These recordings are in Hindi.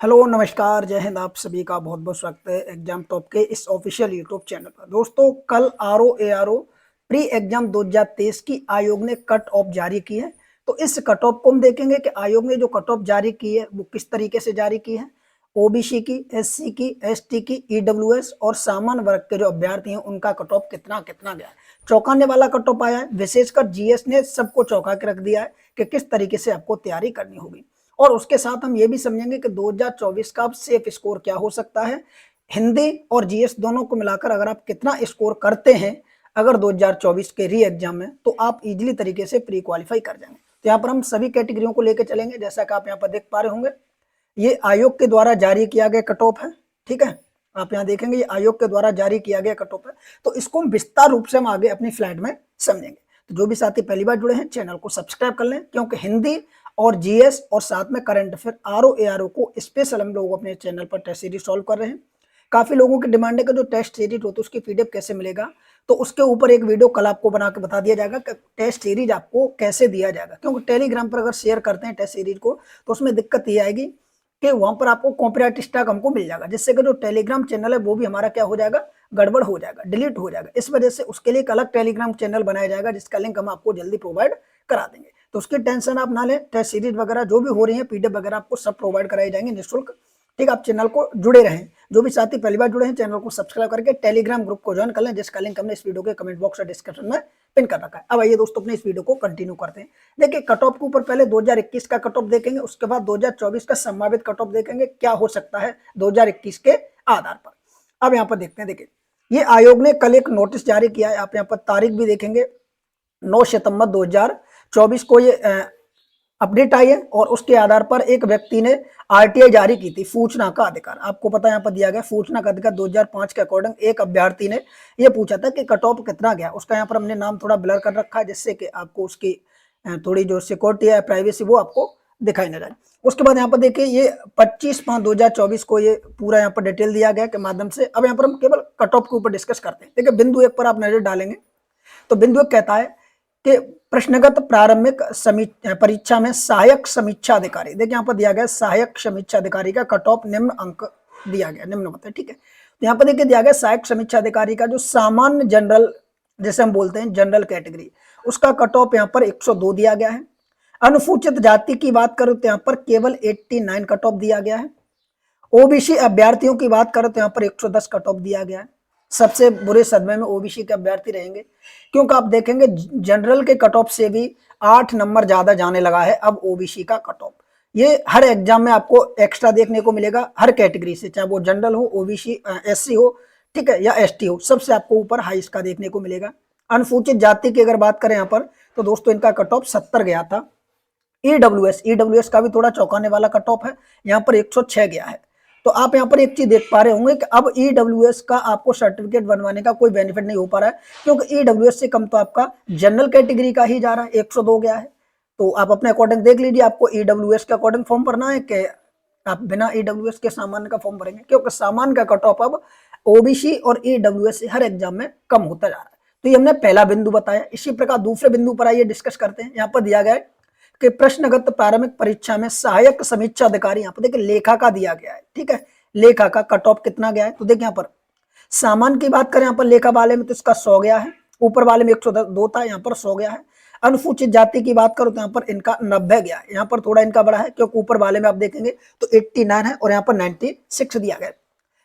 हेलो नमस्कार जय हिंद। आप सभी का बहुत बहुत स्वागत है एग्जाम टॉप के इस ऑफिशियल यूट्यूब चैनल पर। दोस्तों कल आरओ प्री एग्जाम 2023 की आयोग ने कट ऑफ जारी की है। तो इस कट ऑफ को हम देखेंगे कि आयोग ने जो कट ऑफ जारी की है वो किस तरीके से जारी की है। ओबीसी की, एससी की, एसटी की, ईडब्ल्यूएस और सामान्य वर्ग के जो अभ्यर्थी हैं उनका कट ऑफ कितना कितना गया है। चौंकाने वाला कट ऑफ आया है। विशेषकर जीएस ने सबको चौंका के रख दिया है कि किस तरीके से आपको तैयारी करनी होगी। और उसके साथ हम ये भी समझेंगे कि 2024 का सेफ स्कोर क्या हो सकता है। हिंदी और जीएस दोनों को मिलाकर अगर आप कितना स्कोर करते हैं अगर 2024 के री एग्जाम में, तो आप इजीली तरीके से प्री क्वालिफाई कर जाएंगे। तो यहाँ पर हम सभी कैटेगरियों को लेकर चलेंगे। जैसा कि आप यहाँ पर देख पा रहे होंगे, ये आयोग के द्वारा जारी किया गया कट ऑफ है। ठीक है, आप यहाँ देखेंगे ये आयोग के द्वारा जारी किया गया कट ऑफ है। तो इसको हम विस्तार रूप से हम आगे अपनी स्लाइड में समझेंगे। तो जो भी साथी पहली बार जुड़े हैं चैनल को सब्सक्राइब कर लें, क्योंकि हिंदी और जीएस और साथ में करंट अफेयर आरओ को स्पेशल हम लोग अपने चैनल पर टेस्ट सीरीज सॉल्व कर रहे हैं। काफी लोगों की डिमांड है कि जो टेस्ट सीरीज होती है उसकी पीडीएफ कैसे मिलेगा। तो उसके ऊपर एक वीडियो कल आपको बना के बता दिया जाएगा कि टेस्ट सीरीज आपको कैसे दिया जाएगा। क्योंकि टेलीग्राम पर अगर शेयर करते हैं टेस्ट सीरीज को तो उसमें दिक्कत ये आएगी कि वहां पर आपको कॉपीराइट स्ट्राइक हमको मिल जाएगा, जिससे कि जो टेलीग्राम चैनल है वो भी हमारा क्या हो जाएगा, गड़बड़ हो जाएगा, डिलीट हो जाएगा। इस वजह से उसके लिए एक अलग टेलीग्राम चैनल बनाया जाएगा जिसका लिंक हम आपको जल्दी प्रोवाइड करा देंगे। तो उसकी टेंशन आप ना लें। टेस्ट सीरीज वगैरह जो भी हो रही है पीडीएफ वगैरह आपको सब प्रोवाइड कराई जाएंगे निःशुल्क। ठीक, आप चैनल को जुड़े रहें। जो भी साथी पहली बार जुड़े हैं चैनल को सब्सक्राइब करके टेलीग्राम ग्रुप को ज्वाइन कर लें, जिसका लिंक हमने इस वीडियो के कमेंट बॉक्स और डिस्क्रिप्शन में पिन कर रखा है। अब आइए दोस्तों अपने इस वीडियो को कंटिन्यू करते हैं। देखिए कट ऑफ के ऊपर पहले 2021 का कट ऑफ देखेंगे, उसके बाद 2024 का संभावित कट ऑफ देखेंगे क्या हो सकता है 2021 के आधार पर। अब यहाँ पर देखते हैं। देखिए ये आयोग ने कल एक नोटिस जारी किया है। आप यहाँ पर तारीख भी देखेंगे 9 सितंबर 2024 को ये अपडेट आई है। और उसके आधार पर एक व्यक्ति ने आरटीआई जारी की थी, सूचना का अधिकार। आपको पता है यहाँ पर दिया गया सूचना का अधिकार 2005 के अकॉर्डिंग एक अभ्यर्थी ने ये पूछा था कि कट ऑफ कितना गया। उसका यहाँ पर हमने नाम थोड़ा ब्लर कर रखा है, जिससे कि आपको उसकी थोड़ी जो सिक्योरिटी है, प्राइवेसी, वो आपको दिखाई न जाए। उसके बाद यहाँ पर देखिए ये 25/5/2024 को ये पूरा यहाँ पर डिटेल दिया गया के माध्यम से। अब यहाँ पर हम केवल कट ऑफ के ऊपर डिस्कस करते हैं। देखिए बिंदु 1 पर आप नजर डालेंगे तो बिंदु 1 कहता है कि प्रश्नगत प्रारंभिक परीक्षा में सहायक समीक्षा अधिकारी, देखिए यहाँ पर दिया गया सहायक समीक्षा अधिकारी का कट ऑफ निम्न अंक दिया गया, निम्न मत है। ठीक है, तो यहाँ पर देखिए दिया गया सहायक समीक्षा अधिकारी का जो सामान्य जनरल, जैसे हम बोलते हैं जनरल कैटेगरी, उसका कट ऑफ यहाँ पर 102 दिया गया है। अनुसूचित जाति की बात करो तो यहाँ पर केवल 89 कट ऑफ दिया गया है। ओबीसी अभ्यर्थियों की बात करो तो यहाँ पर 110 कट ऑफ दिया गया है। सबसे बुरे सदमे में ओबीसी के अभ्यर्थी रहेंगे, क्योंकि आप देखेंगे जनरल के कट ऑफ से भी 8 नंबर ज्यादा जाने लगा है अब ओबीसी का कट ऑफ। ये हर एग्जाम में आपको एक्स्ट्रा देखने को मिलेगा, हर कैटेगरी से, चाहे वो जनरल हो, ओबीसी, एससी हो, ठीक है, या एसटी हो, सबसे आपको ऊपर हाई इसका देखने को मिलेगा। अनुसूचित जाति की अगर बात करें यहाँ पर तो दोस्तों इनका कट ऑफ 70 गया था। ईडब्ल्यूएस का भी थोड़ा चौंकाने वाला कट ऑफ है, यहाँ पर 106 गया है। तो आप यहाँ पर एक चीज देख पा रहे होंगे कि अब ईडब्ल्यूएस का आपको सर्टिफिकेट बनवाने का कोई बेनिफिट नहीं हो पा रहा है, क्योंकि ईडब्ल्यूएस से कम तो आपका जनरल कैटेगरी का ही जा रहा है, 102 गया है। तो आप अपने अकॉर्डिंग देख लीजिए, आपको ईडब्ल्यूएस के अकॉर्डिंग फॉर्म भरना है कि आप बिना ईडब्ल्यूएस के सामान्य का फॉर्म भरेंगे, क्योंकि सामान्य का कट ऑफ अब ओबीसी और ईडब्ल्यूएस से हर एग्जाम में कम होता जा रहा है। तो ये हमने पहला बिंदु बताया। इसी प्रकार दूसरे बिंदु पर आइए डिस्कस करते हैं। यहाँ पर दिया गया है कि प्रश्नगत प्रारंभिक परीक्षा में सहायक समीक्षा अधिकारी, यहाँ पर देखिए लेखा का दिया गया है। ठीक है, लेखा का कट ऑफ कितना गया है तो देखिए यहाँ पर सामान्य की बात करें यहाँ पर लेखा वाले में तो इसका 100 गया है, ऊपर वाले में 102 था, यहाँ पर 100 गया है। अनुसूचित जाति की बात करो तो यहाँ पर इनका 90 गया है, यहाँ पर थोड़ा इनका बड़ा है, क्योंकि ऊपर वाले में आप देखेंगे तो 89 है और यहाँ पर 96 दिया गया।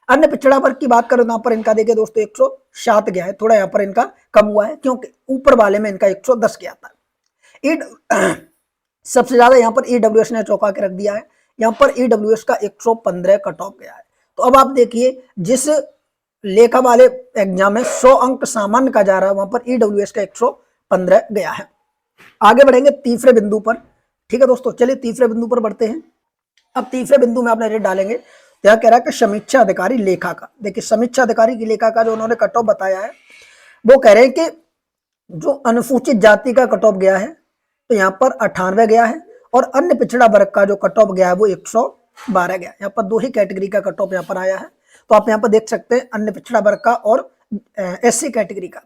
अन्य पिछड़ा वर्ग की बात करो तो यहाँ पर इनका देखिए दोस्तों 107 गया है, थोड़ा यहाँ पर इनका कम हुआ है, क्योंकि ऊपर वाले में इनका 110 गया था। सबसे ज्यादा यहाँ पर ईडब्ल्यूएस ने चौंका के रख दिया है, यहाँ पर ईडब्ल्यूएस का 115 कट ऑफ गया है। तो अब आप देखिए जिस लेखा वाले एग्जाम में 100 अंक सामान्य का जा रहा है, वहां पर ईडब्ल्यूएस का 115 गया है। आगे बढ़ेंगे तीसरे बिंदु पर। ठीक है दोस्तों, चलिए तीसरे बिंदु पर बढ़ते हैं। अब तीसरे बिंदु में आप नजर डालेंगे तो यहाँ कह रहा है कि समीक्षा अधिकारी लेखा का, देखिए समीक्षा अधिकारी की लेखा का जो उन्होंने कट ऑफ बताया है, वो कह रहे हैं कि जो अनुसूचित जाति का कट ऑफ गया है तो यहाँ पर 98 गया है, और अन्य पिछड़ा वर्ग का जो कट ऑफ गया है वो 112 गया। यहाँ पर 2 ही कैटेगरी का कट ऑफ यहाँ पर आया है। तो आप यहाँ पर देख सकते हैं अन्य पिछड़ा वर्ग का और एससी कैटेगरी का।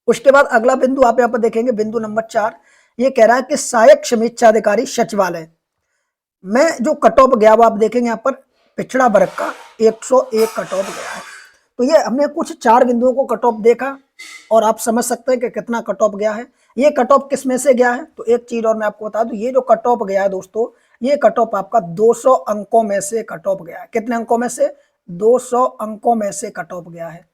उसके बाद अगला बिंदु आप यहाँ पर देखेंगे, बिंदु नंबर 4, ये कह रहा है कि सहायक समीक्षा अधिकारी सचिवालय में जो कट ऑफ गया वो आप देखेंगे यहाँ पर पिछड़ा वर्ग का 101 कट ऑफ गया है। तो ये हमने कुछ 4 बिंदुओं को कट ऑफ देखा और आप समझ सकते हैं कि कितना कट ऑफ गया है। ये कट ऑफ किस में से गया है, तो एक चीज और मैं आपको बता दूं, ये जो कट ऑफ गया है दोस्तों, ये कट ऑफ आपका 200 अंकों में से कट ऑफ गया है। कितने अंकों में से, 200 अंकों में से कट ऑफ गया है।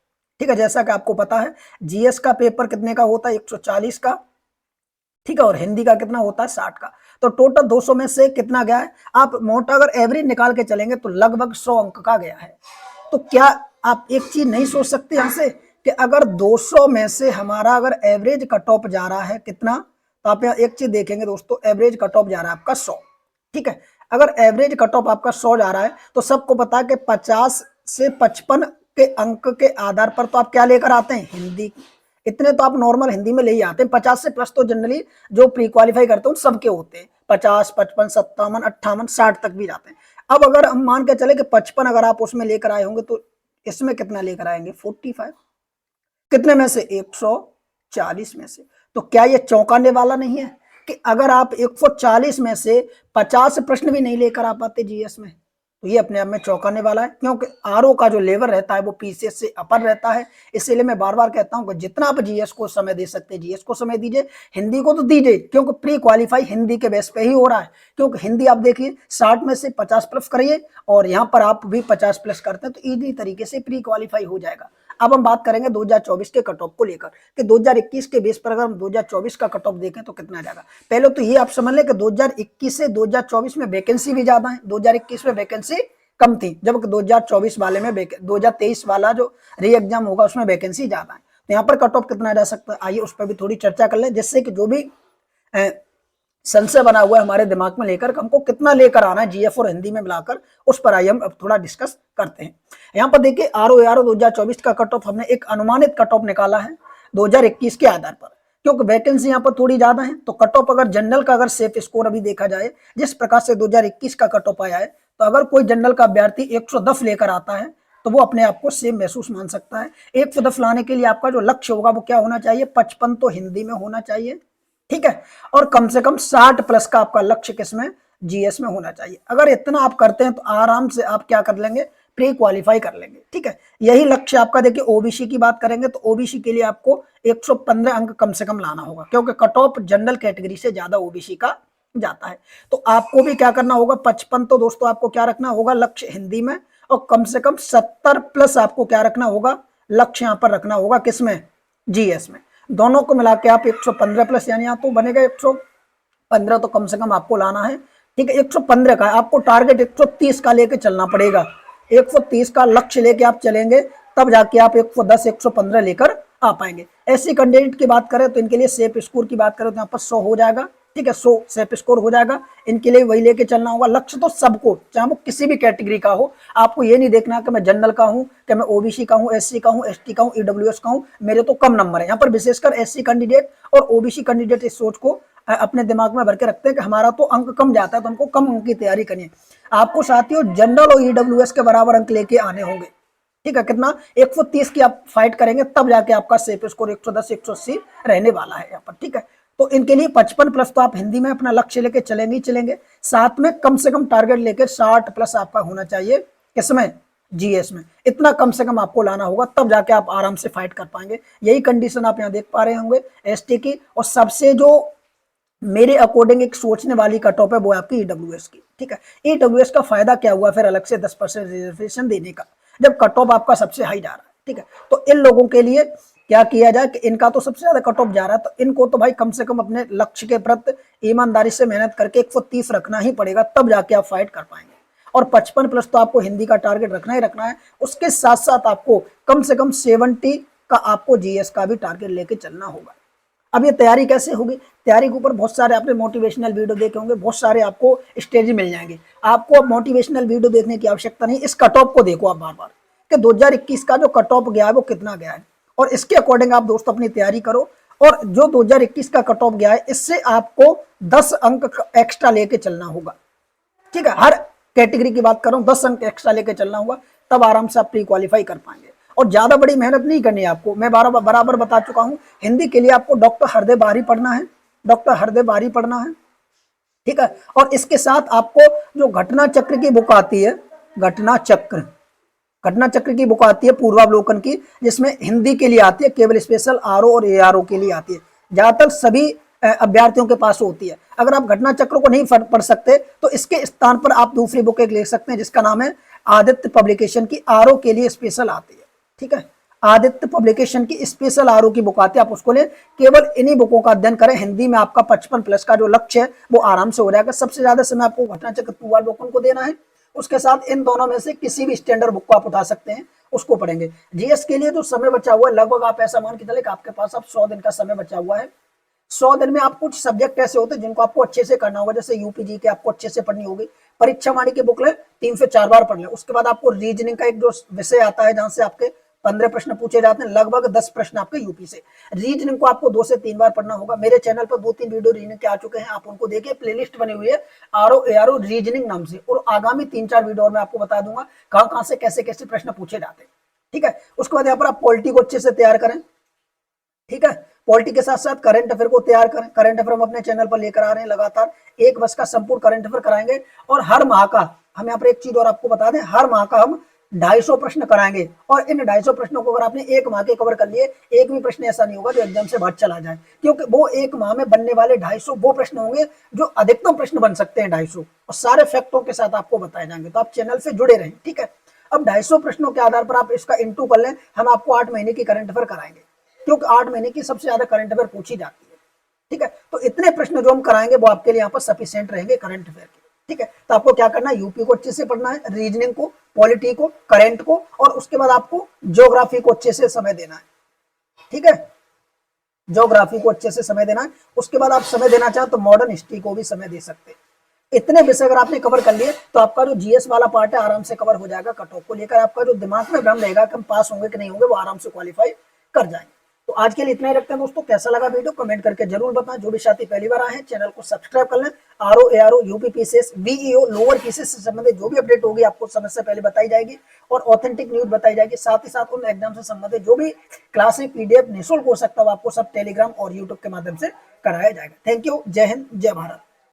ठीक है, जैसा कि आपको पता है जीएस का पेपर कितने का होता है, 140 का, ठीक है, और हिंदी का कितना होता है, 60 का। तो टोटल 200 में से कितना गया है, आप मोटा अगर एवरेज निकाल के चलेंगे तो लगभग 100 अंक का गया है। तो क्या आप एक चीज नहीं सोच सकते यहां से कि अगर 200 में से हमारा अगर एवरेज कट ऑफ जा रहा है कितना, तो आप यहाँ एक चीज देखेंगे दोस्तों, एवरेज कट ऑफ जा रहा है आपका 100। ठीक है, अगर एवरेज कट ऑफ आपका 100 जा रहा है तो सबको पता है कि 50 से 55 के अंक के आधार पर तो आप क्या लेकर आते हैं, हिंदी। इतने तो आप नॉर्मल हिंदी में ले ही आते हैं। 50 से प्लस तो जनरली जो प्री क्वालिफाई करते हैं सबके होते हैं, 50, 55, 57, 58, 60 तक भी जाते हैं। अब अगर हम मान के चले कि 55 अगर आप उसमें लेकर आए होंगे तो इसमें कितना लेकर आएंगे, 45। कितने में से, 140 में से। तो क्या ये चौंकाने वाला नहीं है कि अगर आप 140 में से 50 प्रश्न भी नहीं लेकर आ पाते जीएस में, तो ये अपने आप में चौंकाने वाला है, क्योंकि आरओ का जो लेवल रहता है वो पीसीएस से अपर रहता है। इसीलिए मैं बार बार कहता हूं कि जितना आप जीएस को समय दे सकते हैं जीएस को समय दीजिए, हिंदी को तो दीजिए, क्योंकि प्री क्वालिफाई हिंदी के बेस पे ही हो रहा है। क्योंकि हिंदी आप देखिए 60 में से 50 प्लस करिए और यहाँ पर आप भी 50 प्लस करते हैं तो इजी तरीके से प्री क्वालिफाई हो जाएगा। अब हम बात करेंगे 2024 के कट ऑफ को लेकर कि 2021 के बेस पर अगर हम 2024 का कट ऑफ देखें तो कितना जाएगा। पहले तो ये आप समझ लें कि 2021 से 2024 में वैकेंसी भी ज्यादा है। 2021 में वैकेंसी कम थी, जबकि 2024 वाले में 2023 वाला जो री एग्जाम होगा उसमें वैकेंसी ज्यादा है। तो यहाँ पर कट ऑफ कितना जा सकता है, आइए उस पर भी थोड़ी चर्चा कर लें, जिससे कि जो भी संशय बना हुआ है हमारे दिमाग में लेकर हमको कितना लेकर आना है जीएफ और हिंदी में मिलाकर, उस पर आइए हम अब थोड़ा डिस्कस करते हैं। यहाँ पर देखिए आरओ 2024 का कट ऑफ हमने एक अनुमानित कट ऑफ निकाला है 2021 के आधार पर, क्योंकि वैकेंसी यहाँ पर थोड़ी ज्यादा है। तो कट ऑफ अगर जनरल का अगर सेफ स्कोर अभी देखा जाए जिस प्रकार से 2021 का कट ऑफ आया है, तो अगर कोई जनरल का अभ्यर्थी 110 लेकर आता है तो वो अपने आप को सेम महसूस मान सकता है। 110 लाने के लिए आपका जो लक्ष्य होगा वो क्या होना चाहिए, 55 तो हिंदी में होना चाहिए, ठीक है, और कम से कम 60 प्लस का आपका लक्ष्य किसमें, जीएस में होना चाहिए। अगर इतना आप करते हैं तो आराम से आप क्या कर लेंगे, प्री क्वालिफाई कर लेंगे। ठीक है, यही लक्ष्य आपका। देखिए ओबीसी की बात करेंगे तो ओबीसी के लिए आपको 115 अंक कम से कम लाना होगा, क्योंकि कट ऑफ जनरल कैटेगरी से ज्यादा ओबीसी का जाता है। तो आपको भी क्या करना होगा, 55 तो दोस्तों आपको क्या रखना होगा लक्ष्य हिंदी में, और कम से कम 70 प्लस आपको क्या रखना होगा लक्ष्य यहाँ पर रखना होगा किसमें, जीएस में। दोनों को मिला के आप 115 प्लस यानी यहाँ तो बनेगा 115 तो कम से कम आपको लाना है। ठीक है, 115 का आपको टारगेट 130 का लेके चलना पड़ेगा। 130 का लक्ष्य लेके आप चलेंगे तब जाके आप 110 115 लेकर आ पाएंगे। ऐसी कैंडिडेट की बात करें तो इनके लिए सेफ स्कोर की बात करें तो यहाँ पर 100 हो जाएगा। ठीक है, 100 सेफ स्कोर हो जाएगा, इनके लिए वही लेके चलना होगा। लक्ष्य तो सबको, चाहे वो किसी भी कैटेगरी का हो, आपको ये नहीं देखना कि मैं जनरल का हूं, कि मैं ओबीसी का हूं, एससी का हूं, एसटी का हूं, ईडब्ल्यूएस का हूं, मेरे तो कम नंबर है। यहाँ पर विशेषकर एससी कैंडिडेट और ओबीसी कैंडिडेट इस सोच को अपने दिमाग में भर के रखते हैं कि हमारा तो अंक कम जाता है तो हमको कम अंक की तैयारी करनी है। आपको साथियों जनरल और ईडब्ल्यूएस के बराबर अंक लेके आने होंगे। ठीक है, कितना, 130 की आप फाइट करेंगे तब जाके आपका सेफ स्कोर 110 180 रहने वाला है यहाँ पर। ठीक है, तो इनके लिए 55 प्लस तो आप हिंदी में अपना लक्ष्य लेके चलेंगे ही चलेंगे, साथ में कम से कम टारगेट लेके 60 प्लस आपका होना चाहिए किसमें, जीएस में। इतना कम से कम आपको लाना होगा तब जाके आप आराम से फाइट कर पाएंगे। यही कंडीशन आप यहाँ देख पा रहे होंगे एसटी की। और सबसे जो मेरे अकॉर्डिंग एक सोचने वाली कट ऑफ है वो आपकी ईडब्ल्यूएस की। ठीक है, ईडब्ल्यूएस का फायदा क्या हुआ फिर अलग से 10% रिजर्वेशन देने का, जब कट ऑफ आपका सबसे हाई जा रहा है। ठीक है, तो इन लोगों के लिए क्या किया जाए कि इनका तो सबसे ज्यादा कट ऑफ जा रहा है, तो इनको तो भाई कम से कम अपने लक्ष्य के प्रति ईमानदारी से मेहनत करके 130 रखना ही पड़ेगा, तब जाके आप फाइट कर पाएंगे। और 55 प्लस तो आपको हिंदी का टारगेट रखना ही रखना है। उसके साथ साथ आपको कम से कम 70 का आपको जीएस का भी टारगेट लेके चलना होगा। अब ये तैयारी कैसे होगी, तैयारी के ऊपर बहुत सारे आपने मोटिवेशनल वीडियो देखे होंगे, बहुत सारे आपको स्टेज मिल जाएंगे। आपको अब मोटिवेशनल वीडियो देखने की आवश्यकता नहीं, इस कट ऑफ को देखो आप बार बार कि 2021 का जो कट ऑफ गया है वो कितना गया है, और इसके अकॉर्डिंग आप दोस्तों अपनी तैयारी करो। और जो 2021 का कट ऑफ गया है इससे आपको 10 अंक एक्स्ट्रा लेके चलना होगा। ठीक है, हर कैटेगरी की बात कर रहा हूँ, 10 अंक एक्स्ट्रा लेके चलना होगा, तब आराम से आप प्री क्वालिफाई कर पाएंगे। और ज्यादा बड़ी मेहनत नहीं करनी है आपको, मैं बराबर बता चुका हूं। हिंदी के लिए आपको डॉक्टर हरदेव बारी पढ़ना है, डॉक्टर हरदेव बारी पढ़ना है। ठीक है, और इसके साथ आपको जो घटना चक्र की बुक आती है घटना चक्र। घटना चक्र की बुक आती है पूर्वावलोकन की, जिसमें हिंदी के लिए आती है, केवल स्पेशल आरओ और एआरओ के लिए आती है। ज्यादातर सभी अभ्यर्थियों के पास होती है। अगर आप घटना चक्र को नहीं पढ़ सकते तो इसके स्थान पर आप दूसरी बुक एक ले सकते हैं, जिसका नाम है आदित्य पब्लिकेशन की आरओ के लिए स्पेशल आती है। ठीक है, आदित्य पब्लिकेशन की स्पेशल आरओ की बुक आती है, आप उसको ले। केवल इन्हीं बुकों का अध्ययन करें। हिंदी में आपका 55+ का जो लक्ष्य है वो आराम से हो जाएगा। सबसे ज्यादा समय आपको घटना चक्र पूर्वावलोकन को देना है। उसके साथ इन दोनों में से किसी भी स्टैंडर्ड बुक को आप उठा सकते हैं, उसको पढ़ेंगे। जीएस के लिए जो समय बचा हुआ है, लगभग आप ऐसा मान के चले कि आपके पास अब 100 दिन का समय बचा हुआ है। 100 दिन में आप कुछ सब्जेक्ट ऐसे होते हैं जिनको आपको अच्छे से करना होगा, जैसे यूपीजी के आपको अच्छे से पढ़नी होगी। परीक्षा वाणी की बुक ले, 3 से 4 बार पढ़ ले। उसके बाद आपको रीजनिंग का एक जो विषय आता है जहां से आपके 15 प्रश्न पूछे जाते हैं, लगभग 10 प्रश्न आपके यूपी से। रीजनिंग को आपको 2 से 3 बार पढ़ना होगा। मेरे चैनल पर 2-3 वीडियो रीजनिंग के आ चुके हैं, आप उनको देखिए। प्लेलिस्ट बनी हुई है आरओ एआरओ रीजनिंग नाम से, और आगामी 3-4 वीडियो में आपको बता दूंगा कहां से कैसे कैसे प्रश्न पूछे जाते हैं। ठीक है, उसके बाद यहाँ पर आप पॉलिटी को अच्छे से तैयार करें। ठीक है, पॉलिटी के साथ साथ करंट अफेयर को तैयार करें। करंट अफेयर हम अपने चैनल पर लेकर आ रहे हैं लगातार। एक वर्ष का संपूर्ण करंट अफेयर कराएंगे, और हर माह का हम यहाँ पर एक चीज और आपको बता दें, हर माह का हम 250 प्रश्न कराएंगे। और इन 250 प्रश्नों को अगर आपने एक माह के कवर कर लिए, एक भी प्रश्न ऐसा नहीं होगा जो एग्जाम से बाहर चला जाए, क्योंकि वो एक माह में बनने वाले 250 वो प्रश्न होंगे जो अधिकतम प्रश्न बन सकते हैं 250, और सारे फैक्टों के साथ आपको बताए जाएंगे। तो आप चैनल से जुड़े रहें। ठीक है, अब 250 प्रश्नों के आधार पर आप इसका इंटू कर लें। हम आपको 8 महीने की करंट अफेयर कराएंगे, क्योंकि 8 महीने की सबसे ज्यादा करंट अफेयर पूछी जाती है। ठीक है, तो इतने प्रश्न जो हम कराएंगे वो आपके लिए यहाँ पर सफिशिएंट रहेंगे करंट अफेयर के। ठीक है, तो आपको क्या करना है, यूपी को अच्छे से पढ़ना है, रीजनिंग को, पॉलिटी को, करंट को, और उसके बाद आपको ज्योग्राफी को अच्छे से समय देना है। ठीक है, ज्योग्राफी को अच्छे से समय देना है। उसके बाद आप समय देना चाहें तो मॉडर्न हिस्ट्री को भी समय दे सकते हैं। इतने विषय अगर आपने कवर कर लिए तो आपका जो जीएस वाला पार्ट है आराम से कवर हो जाएगा। कट ऑफ को लेकर आपका जो दिमाग में भ्रम रहेगा कि हम पास होंगे कि नहीं होंगे, वो आराम से क्वालिफाई कर जाएंगे। तो आज के लिए इतना ही रखते हैं दोस्तों। कैसा लगा वीडियो कमेंट करके जरूर बताएं। जो भी साथी पहली बार आए हैं चैनल को सब्सक्राइब कर लें। RO ARO UPPCS VEO lower PCS से संबंधित जो भी अपडेट होगी आपको समय से पहले बताई जाएगी, और ऑथेंटिक न्यूज बताई जाएगी। साथ ही साथ उन एग्जाम से संबंधित जो भी क्लास में पीडीएफ निःशुल्क हो सकता है, आपको सब टेलीग्राम और यूट्यूब के माध्यम से कराया जाएगा। Thank you. जय हिंद, जय भारत।